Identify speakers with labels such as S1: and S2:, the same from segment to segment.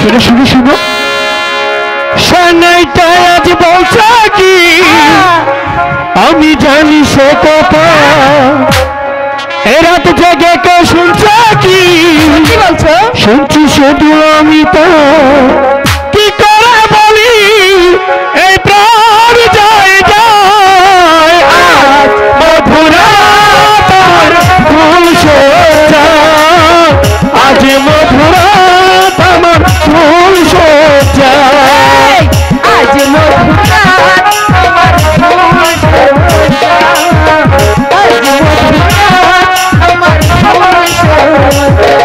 S1: শুনো শুনো শুনো, সানাইটা আজ বলছে কি আমি জানি সে কথা, এ রাত জেগে কে শুনছে কি বলছো? শুনছি শুধু আমি তো, কি করে বলি এই প্রাণ যায় যায়, আজ মধুরা তার ফুল সজ্জা, আজ মধুরা আমার ফুল সজ্জা,
S2: আজ মধুরা আমার ফুল সজ্জা, আজ মধুরা আমার ফুল সজ্জা।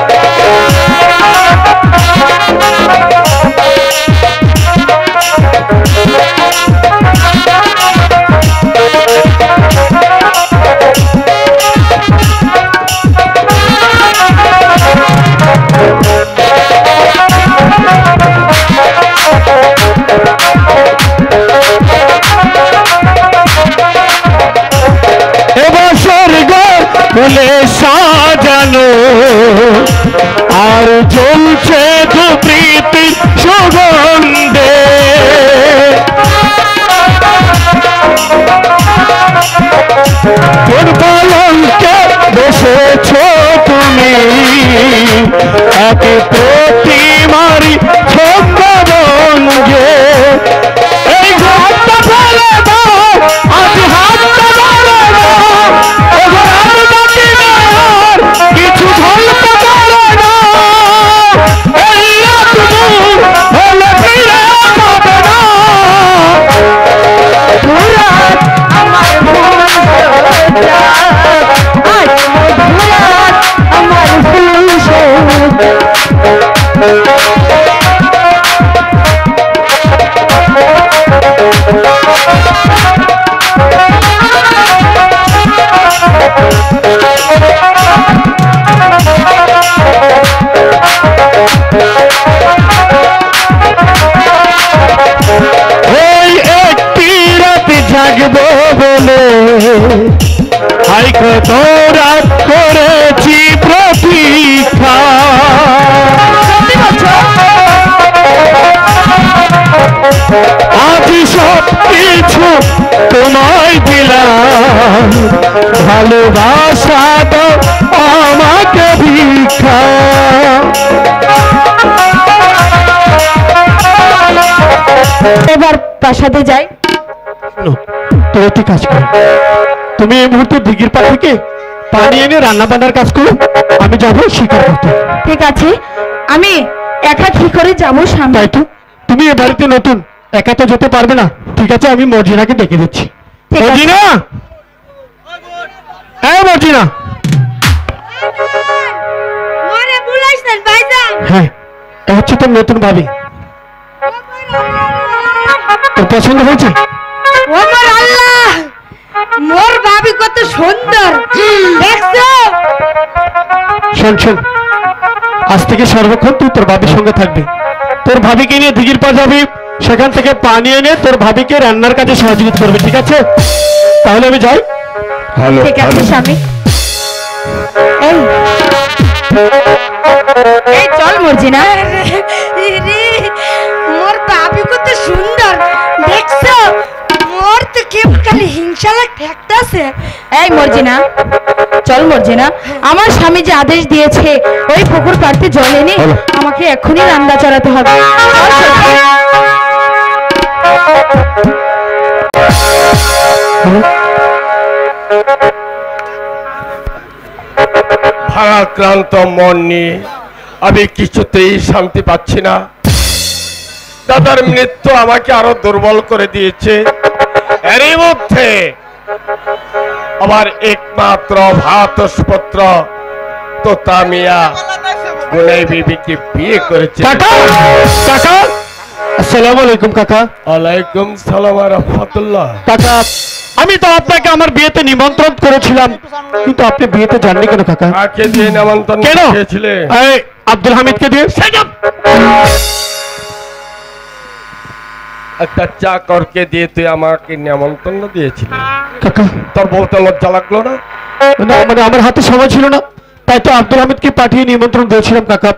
S1: ফুলে সাজানো আর জ্বলছে তো প্রীতি সুগন্ধে, কোন পালঙ্কে বসেছ তুমি এক প্রতিমারি ছন্দ ভঙ্গে, এই ঘরটা ফেলে দাও আজ হাতটা ধরে দাও, কিছু ধরতে পারে না, এই রাত দূর হলে ফিরে পাবে না,
S2: মধুরাত আমার ফুল সজ্জা, আজ মধুরাত আমার ফুল সজ্জা।
S1: ওই একটি রাত জাগবো বলে হাই কত রাত করেছি প্রতীক্ষা, আজ সব কিছু তোমায় দিলাম, ভালোবাসা তো আমাকে ভিক্ষা,
S2: এবার প্রাসাদে যাই।
S1: তো একটি কাজ করো, তুমি এই মুহূর্তে দিঘির পা থেকে পানি এনে রান্না বান্নার কাজ করো, আমি যাবো শিকার করতে।
S2: ঠিক আছে, আমি একা কি করে যাবো সামনে?
S1: তাই তো, তুমি এ বাড়িতে নতুন, একা তো যেতে পারবে না। ঠিক আছে, আমি মর্জিনাকে ডেকে দিচ্ছি। মর্জিনা, হ্যাঁ মর্জিনা, হ্যাঁ এ হচ্ছে তোর নতুন ভাবি, তোর পছন্দ হয়েছে?
S2: ওমর আল্লাহ, মোর ভাবি কত সুন্দর দেখছো?
S1: শোন শোন, আজ থেকে সর্বক্ষণ তুই তোর ভাবির সঙ্গে থাকবি, তোর ভাবিকে নিয়ে দিঘির পা যাবি, সেখান থেকে পানি এনে তোর ভাবিকে রান্নার কাজে সহযোগিতা করবে। ঠিক আছে, তাহলে আমি যাই। হ্যালো,
S2: ঠিক আছে স্বামী, এই এই চল মর্জিনা। মোর ভাবি কত সুন্দর দেখছো? মোর তো কেমন খালি হিংসা লাগতেছে। এই মর্জিনা, চল মর্জিনা, আমার স্বামী যে আদেশ দিয়েছে ওই পুকুর পাড়তে জল এনে আমাকে এক্ষুনি রান্না চড়াতে হবে।
S3: ভারাক্রান্ত মন নিয়ে আমি কিছুতেই শান্তি পাচ্ছি না। দাদার মৃত্যু আমাকে আরো দুর্বল করে দিয়েছে। এরই মধ্যে আমার একমাত্র ভাতস্পত্র তোতা মিয়া গুনাই বিবিকে বিয়ে করেছে।
S1: আসসালামু আলাইকুম কাকা।
S3: ওয়ালাইকুম সালাম ওয়া রাহমাতুল্লাহ।
S1: কাকা, আমি তো আপনাকে আমার বিয়েতে নিমন্ত্রণ করেছিলাম, কিন্তু আপনি বিয়েতে যাননি কেন কাকা?
S3: কাকে দিয়ে নিমন্ত্রণ করেছিলে?
S1: এই আব্দুল হামিদকে দিয়ে।
S3: একটা চাকরকে দিয়ে তুই আমাকে নিমন্ত্রণ দিয়েছিলি?
S1: কাকা,
S3: তোর বলতে লজ্জা লাগলো না?
S1: মানে আমার হাতে সময় ছিল না, তাই তো আব্দুল হামিদকে পাঠিয়ে নিমন্ত্রণ দিয়েছিলাম কাকা।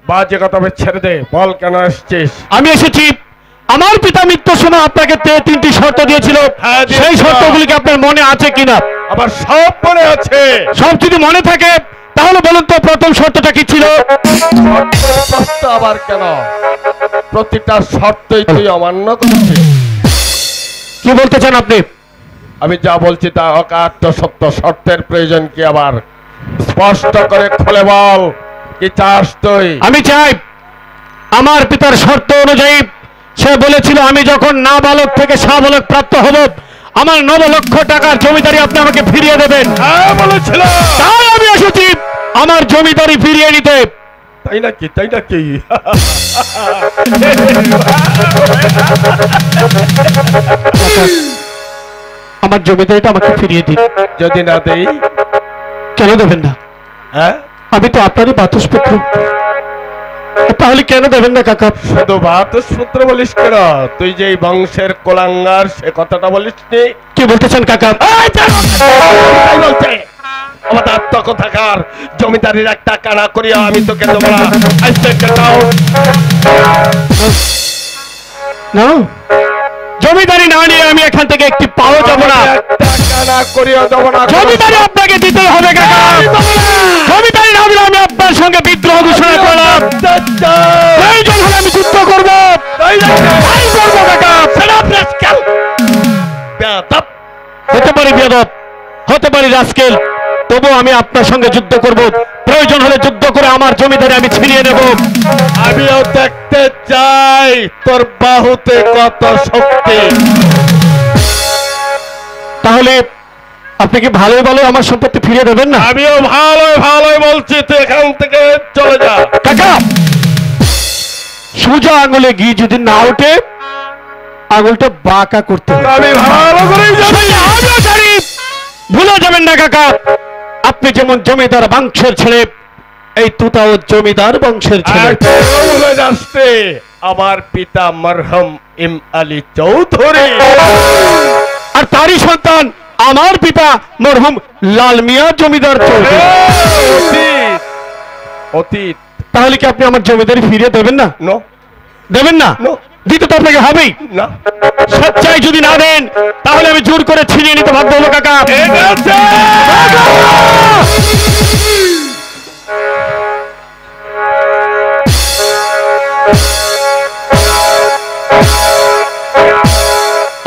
S3: বাজে কথা ছেড়ে দে, বল কেন আসছিস?
S1: আমি এসেছি, আমার পিতা মৃত্যুর সময় আপনাকে তিনটি শর্ত দিয়েছিল,
S3: হ্যাঁ, দিয়েছিল।
S1: সেই শর্তগুলিকে আপনার মনে আছে কিনা?
S3: আবার সব মনে আছে।
S1: সব যদি মনে থাকে তাহলে বলুন তো প্রথম শর্তটা কি ছিল?
S3: শর্ত আবার কেন? প্রতিটা শর্তই তুই অমান্য করছিস।
S1: কি বলতে চান আপনি?
S3: আমি যা বলছি তা অকাট্য সত্য। শর্তের প্রয়োজন কি আবার? স্পষ্ট করে খুলে বল, কি চাস তুই?
S1: আমি চাই, আমার পিতার শর্ত অনুযায়ী সে বলেছিল আমি যখন নাবালক থেকে সাবালক প্রাপ্ত হব আমার 9 লক্ষ টাকার জমিদারি আপনি আমাকে ফিরিয়ে দেবেন।
S3: হ্যাঁ বলেছিল।
S1: তাই আমি এসেছি আমার জমিদারি ফিরিয়ে নিতে।
S3: তাই নাকি? তাই নাকি?
S1: আমার জমিদারিটা আমাকে ফিরিয়ে দিন।
S3: যদি না দেই?
S1: কেন দেবেন না?
S3: হ্যাঁ,
S1: আমি তো আপনারই বাতুসপুত্র, তাহলে কেন দেবেন না কাকা?
S3: শুধু বাতুসপুত্র বলিস কেন? তুই যে এই বংশের কোলাঙ্গার সে কথাটা বলিস নি?
S1: কি বলতে চান কাকা?
S3: তাই বলছে অবদার্থ কোথাকার। জমিদারির একটা কানা করিয়া আমি তোকে দেবো না। আজকে get out।
S1: না, জমিদারি না নিয়ে আমি এখান থেকে একটি পাও যাব না।
S3: একটা কানা করিয়া দেবো না।
S1: জমিদারি আপনাকে দিতে হবে কাকা। জমিদারি না দিলে আমি আপনার সঙ্গে বিদ্রোহ ঘোষণা করলাম। প্রয়োজন হলে আমি যুদ্ধ করবো।
S3: তাই নাকি?
S1: তাই করবো কাকা।
S3: Shut up, rascal! বেয়াদব।
S1: হতে পারি বেয়াদব, হতে পারি রাস্কেল, তবু আমি আপনার সঙ্গে যুদ্ধ করব। প্রয়োজন হলে যুদ্ধ করে আমার জমিদারি আমি ছিনিয়ে নেব।
S3: আমিও দেখতে চাই তোর বাহুতে কত শক্তি।
S1: তাহলে আপনি কি ভালোই ভালো আমার সম্পত্তি ফিরিয়ে দেবেন না?
S3: আমিও ভালোই ভালোই বলছি, তুই এখান থেকে চলে যা।
S1: কাকা, সোজা আঙুলে ঘি যদি না ওঠে আঙুলটা বাঁকা করতে হবে।
S3: আমি ভালো করেই জানি।
S1: আমিও জানি। ভুলে যাবেন না কাকা, আপনি যেমন জমিদার বংশের ছেলে, এই তুতাও জমিদার বংশের ছেলে।
S3: আর কেউ ভুলে যাচ্ছে, আমার পিতা মরহম এম আলী চৌধুরী।
S1: আর তারই সন্তান আমার পিতা মরহুম লাল মিয়া জমিদার চৌধুরী।
S3: অতীত অতীত।
S1: তাহলে কি আপনি আমার জমিদারি ফিরিয়ে দেবেন না?
S3: নো
S1: দেবেন না?
S3: নো
S1: দিতে তো আপনাকে হবেই।
S3: না।
S1: সচ্চাই যদি না দেন তাহলে আমি জোর করে ছিনিয়ে নিতে বাধ্য হবো কাকা।
S3: ঠিক আছে।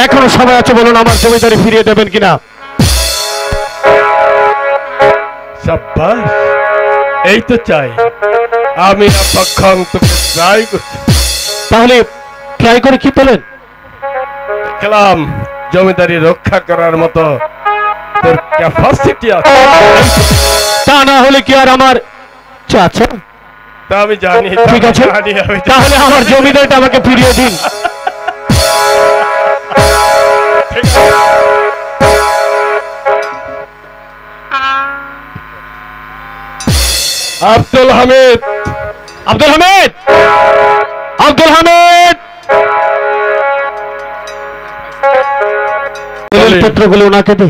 S1: এখনো সময় আছে, বলুন আমার জমিদারি ফিরিয়ে দেবেন কিনা?
S3: সাব্বাস, এই তো চাই। আমি এতক্ষণ তোকে ট্রাই করছি।
S1: তাহলে ট্রাই করে কি পেলেন?
S3: দেখলাম জমিদারি রক্ষা করার মতো তোর ক্যাপাসিটি আছে।
S1: তা না হলে কি আর আমার চাচা?
S3: তা আমি জানি।
S1: ঠিক আছে,
S3: জানি, আমি জানি।
S1: তাহলে আমার জমিদারিটা আমাকে ফিরিয়ে দিন।
S3: ঠিক আছে। আব্দুল হামিদ,
S1: আব্দুল হামিদ, আব্দুল হামিদ, পত্রগুলো ওনাকে দে।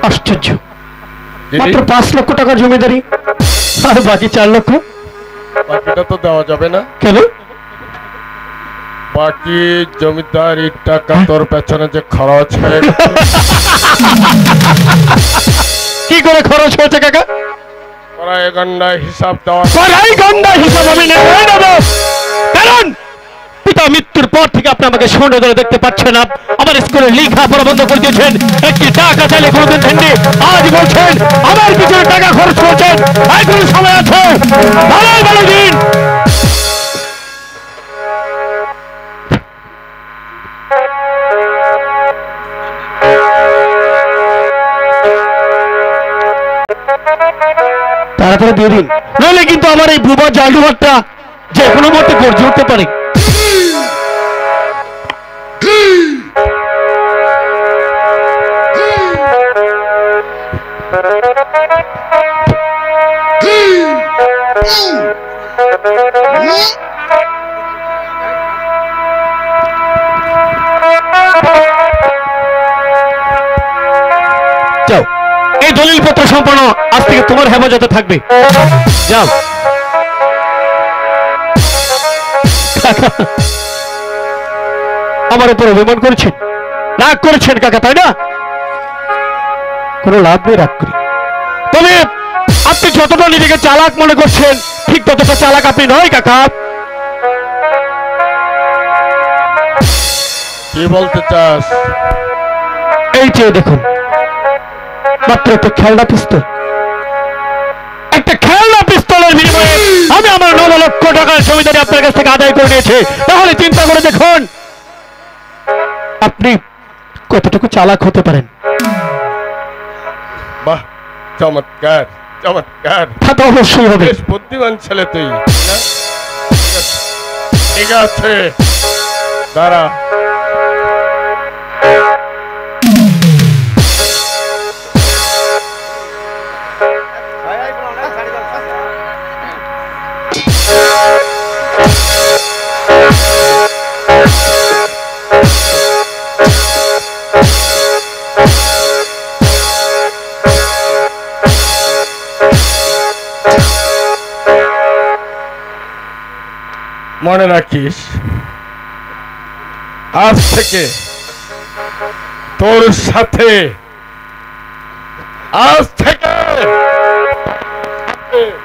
S1: আশ্চর্য, মাত্র 5 লক্ষ টাকার জমিদারি আর বাকি 4 লক্ষ।
S3: বাকিটা তো দেওয়া যাবে না।
S1: কেন?
S3: বাকি জমিদারির টাকা তোর পেছনে যে খরচ হয়ে গেছে।
S1: কি করে খরচ হয়েছে কাকা?
S3: প্রায় গন্ডায় হিসাব দেওয়া।
S1: পড়াই গন্ডা হিসাব আমি নেব। কারণ পিতা মৃত্যুর পর থেকে আপনি আমাকে শূন্য ধরে দেখতে পাচ্ছেন না। আমার স্কুলে লেখাপড়া বন্ধ করে দিয়েছেন, একটি টাকা চাইলে কোনোদিন দেননি। আজ বলছেন আমার পিছনে টাকা খরচ করছেন। এখন সময় আছে, ভালো ভালো দিন। তাড়াতাড়ি দিয়ে দিন, নইলে কিন্তু আমার এই বুবা জাদুঘরটা যে কোনো মতে গর্জে উঠতে পারে। যাও, এই দলিলপত্র সম্পন্ন আজ থেকে তোমার হেফাজতে থাকবে। যাও। আমার উপর অভিমান করেছেন, রাগ করেছেন কাকা, তাই না? কোনো লাভ নেই রাগ করে। তবে আপনি যতটা নিজেকে চালাক মনে করছেন ঠিক ততটা চালাক আপনি নয় কাকা।
S3: কি বলতে চাস?
S1: এই চেয়ে দেখুন, মাত্র একটা খেলনা পিস্তল, একটা খেলনা পিস্তলের বিনিময়ে আমি আমার 9 লক্ষ টাকার জমিদারি আপনার কাছ থেকে আদায় করে নিয়েছি। তাহলে চিন্তা করে দেখুন আপনি কতটুকু চালাক হতে পারেন।
S3: বাহ, চমৎকার চমৎকার।
S1: তা তো অবশ্যই হবে।
S3: বেশ বুদ্ধিমান ছেলে তুই, না? ঠিক আছে, দাঁড়া। মনে রাখিস, আজ থেকে তোর সাথে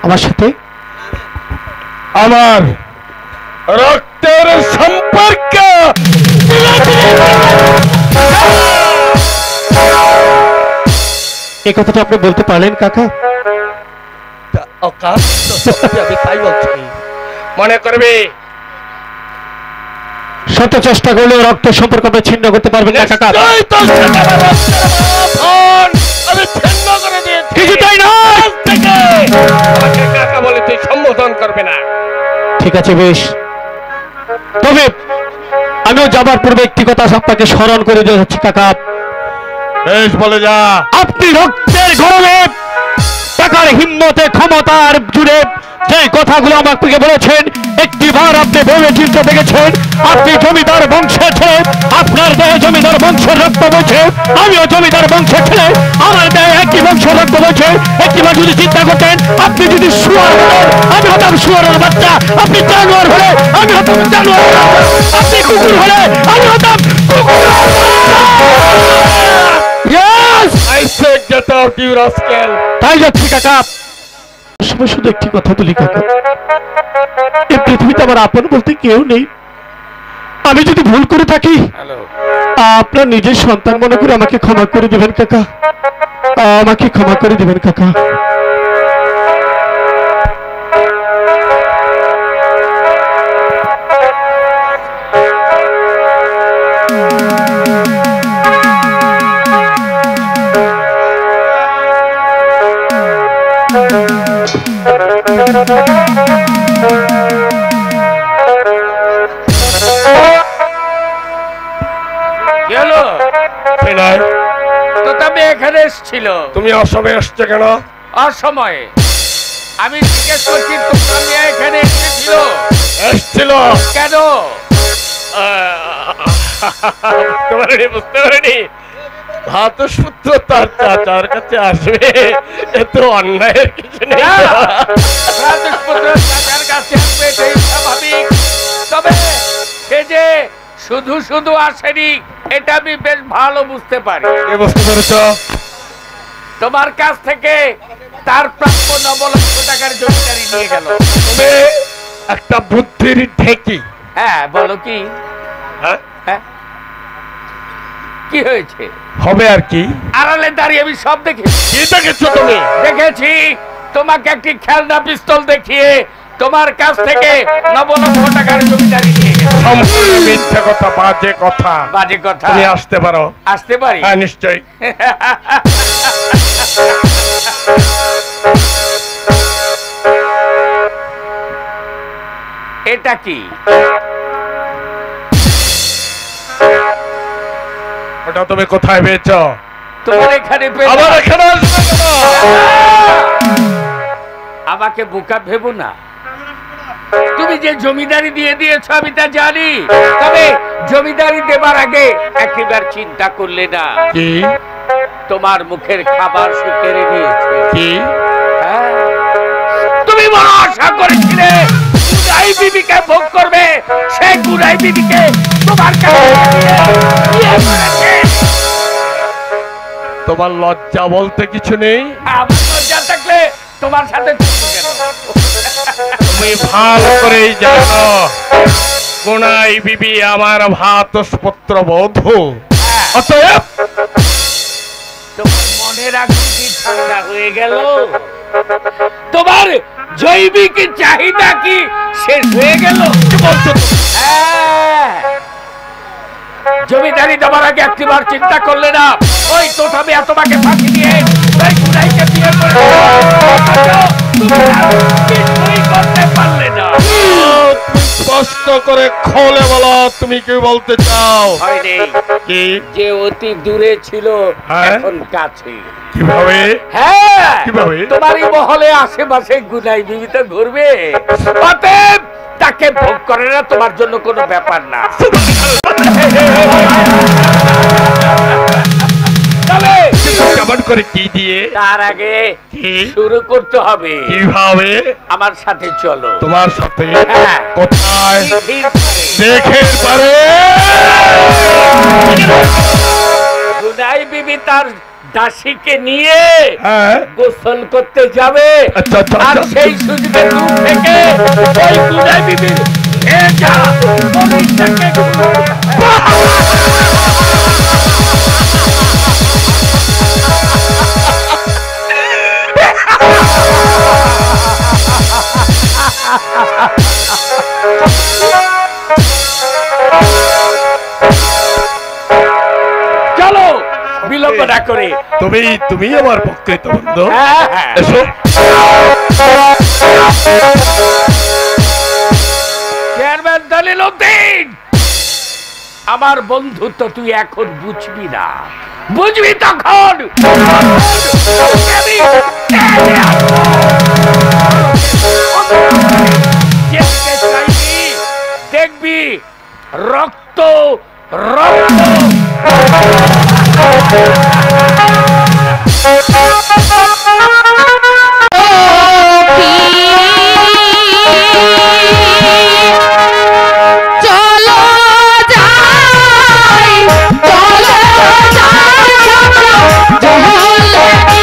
S1: আমার সাথে
S3: আমার রক্তের সম্পর্ক।
S1: এই কথাটা আপনি বলতে পারলেন কাকা?
S3: আমি তাই বলছি, মনে করবি
S1: শত চেষ্টা করলে রক্তের সম্পর্ক আপনি ছিন্ন করতে পারবেন না কাকা।
S3: আমি ছিন্ন করে দিয়েছি।
S1: কিছুটাই না,
S3: আমাকে কাকা বলে তুই সম্বোধন করবে না।
S1: ঠিক আছে বেশ, তবে আমিও যাবার পূর্বে একটি কথা আপনাকে স্মরণ করে দিয়ে যাচ্ছি কাকা।
S3: বেশ, বলে যা।
S1: আপনি রক্তের গরমে টাকার হিম্মতে ক্ষমতার জুড়ে যে কথাগুলো আমাকে বলেছেন, একটিবার আপনি ভেবে চিন্তে দেখেছেন আপনি জমিদার বংশের ছেলে, আপনার দেহে জমিদার বংশের রক্ত বইছে, আমিও জমিদার বংশের ছেলে, আমার দেহে একই বংশের রক্ত বইছে। একটিবার যদি চিন্তা করতেন, আপনি যদি শুয়ার হলেন আমি হতাম শুয়ারের বাচ্চা, আপনি জানোয়ার হলে আমি হতাম জানোয়ার, আপনি কুকুর হলে আমি হতাম কুকুর। Yes!
S3: I said get out, you rascal!
S1: তাই যাচ্ছি কাকা। সময় শুধু একটি কথা বলি কাকা, এই পৃথিবীতে আমার আপন বলতে কেউ নেই। আমি যদি ভুল করে থাকি আপনার নিজের সন্তান মনে করে আমাকে ক্ষমা করে দিবেন কাকা, আমাকে ক্ষমা করে দিবেন কাকা।
S4: এখানে এসেছিল,
S3: তুমি অসময়ে আসছো কেন?
S4: অসময়ে আমি জিজ্ঞেস করছি তোমার মেয়ে এখানে এসেছিল
S3: এসেছিল
S4: কেন?
S3: বুঝতে পারিনি। ভাতসূত্র তার চাচার কাছে আসবে, এত অন্যায়ের কিছু নেই।
S4: ভাতসূত্র চাচার কাছে আসবে এটাই স্বাভাবিক, তবে সে যে শুধু শুধু আসেনি এটা আমি বেশ ভালো বুঝতে পারি।
S3: বুঝতে পেরেছ?
S4: তোমার কাছ থেকে তার প্রাপ্য 9 লক্ষ টাকার জমিদারি নিয়ে গেল।
S3: তুমি একটা বুদ্ধির ঢেকি।
S4: হ্যাঁ, বলো কি?
S3: হ্যাঁ,
S4: কি হয়েছে?
S3: হবে আর কি?
S4: আড়ালে দাঁড়িয়ে আমি সব দেখেছি।
S3: কি দেখেছো তুমি?
S4: দেখেছি তোমাকে একটি খেলনা পিস্তল দেখিয়ে তোমার কাছ থেকে 9 লক্ষ টাকার জমিদারি নিয়ে গেল।
S3: সম্পূর্ণ মিথ্যা কথা, বাজে কথা।
S4: বাজে কথা?
S3: তুমি আসতে পারো।
S4: আসতে পারি?
S3: হ্যাঁ, নিশ্চয়ই।
S4: এটা কি?
S3: ওটা তুমি কোথায় পেয়েছ?
S4: তোমার এখানে পেলাম।
S3: আবার এখানে আসবে কেন?
S4: আমাকে বোকা ভেবো না। তুমি যে জমিদারি দিয়ে দিয়েছো আমি তা জানি, তবে জমিদারি দেবার আগে একবার চিন্তা করলে না?
S3: কি?
S4: তোমার মুখের খাবার সে কেড়ে নিয়েছে।
S3: কি?
S4: হ্যাঁ, তুমি বড় আশা করেছিলে গুনাই বিবিকে ভোগ করবে, সেই গুনাই বিবিকে তোমার কাছে বিয়ে করেছে।
S3: তোমার লজ্জা বলতে কিছু নেই?
S4: আমার লজ্জা থাকলে তোমার সাথে চলবো কেন?
S3: তুমি ভালো করেই জানো কোনাই বিবি আমার ভাতস্পত্র বধূ। অতএব
S4: তোমার মনের আগুন কি ঠান্ডা হয়ে গেল? তোমার জৈবিক চাহিদা কি শেষ হয়ে গেল?
S3: কি বলছো?
S4: হ্যাঁ, জমিদারি দেওয়ার আগে একটিবার চিন্তা করলে না? ওই তো আমি তোমাকে ফাঁকি দিয়ে ওই গুনাইকে বিয়ে করে তুমি আর কিছুই করতে পারলে না।
S3: স্পষ্ট করে খোলে বলো তুমি কি বলতে চাও?
S4: হয়নি,
S3: কি?
S4: যে অতি দূরে ছিল
S3: হ্যাঁ?
S4: এখন কাছে।
S3: কিভাবে?
S4: হ্যাঁ,
S3: কিভাবে?
S4: তোমারই মহলে আশেপাশে গুনাই বিবি তো ঘুরবে, অতএব তাকে ভোগ করে না তোমার জন্য কোনো ব্যাপার না। তবে
S3: কেমন করে কি দিয়ে?
S4: তার আগে
S3: কি?
S4: শুরু করতে হবে।
S3: কিভাবে?
S4: আমার সাথে চলো।
S3: তোমার সাথে?
S4: হ্যাঁ।
S3: কোথায়?
S4: দিঘির পাড়ে।
S3: দেখে পারে
S4: গুনাই বিবি তার দাসীকে নিয়ে
S3: হ্যাঁ
S4: গোসল করতে যাবে,
S3: আচ্ছা, আচ্ছা,
S4: আর
S3: আচ্ছা।
S4: সেই সুযোগে দূর থেকে ওই গুনাই বিবির ভেজা শরীরটাকে চলো বিলম্ব না করে।
S3: তুমি আমার প্রকৃত বন্ধু।
S4: হ্যাঁ, হ্যাঁ।
S3: এসো।
S4: চেয়ারম্যান দলিল উদ্দিন, আমার বন্ধুত্ব তুই এখন বুঝবি না, বুঝবি তখন আমি যেদিকে চাইবি দেখবি রক্ত রক্ত।
S2: চলো যাই, চলো যাই, চলো যাই।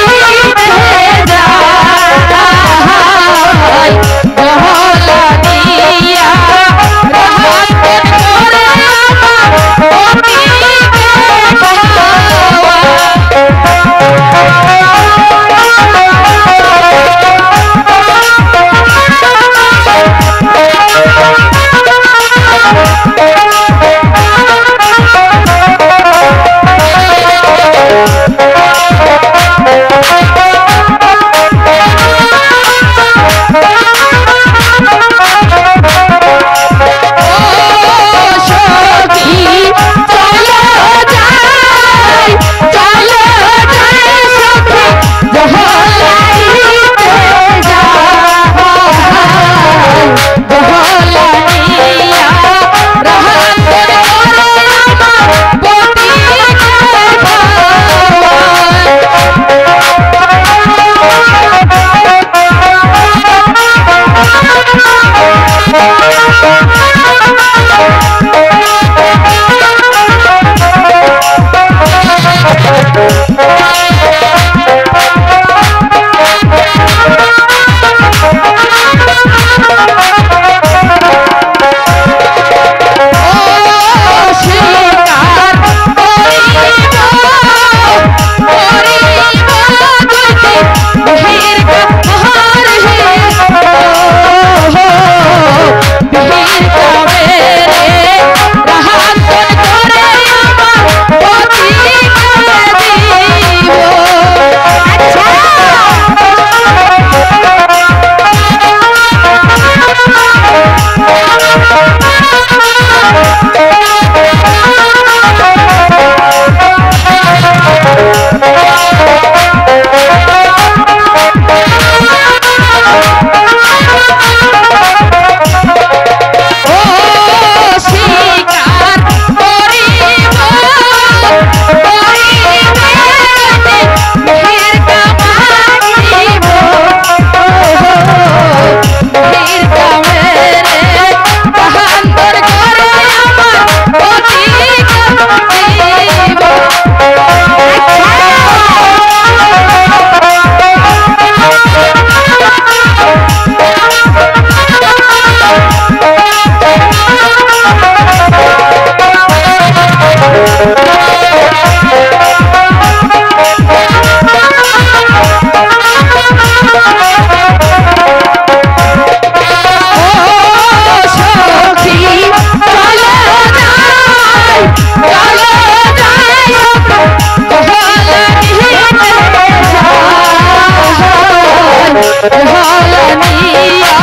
S2: হালানিয়া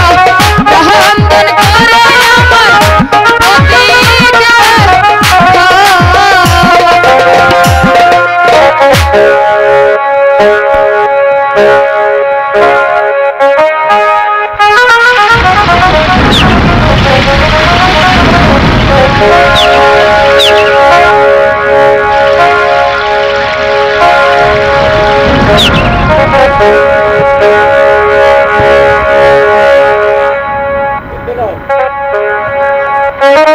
S2: জাহান দান করে আমার
S1: Oh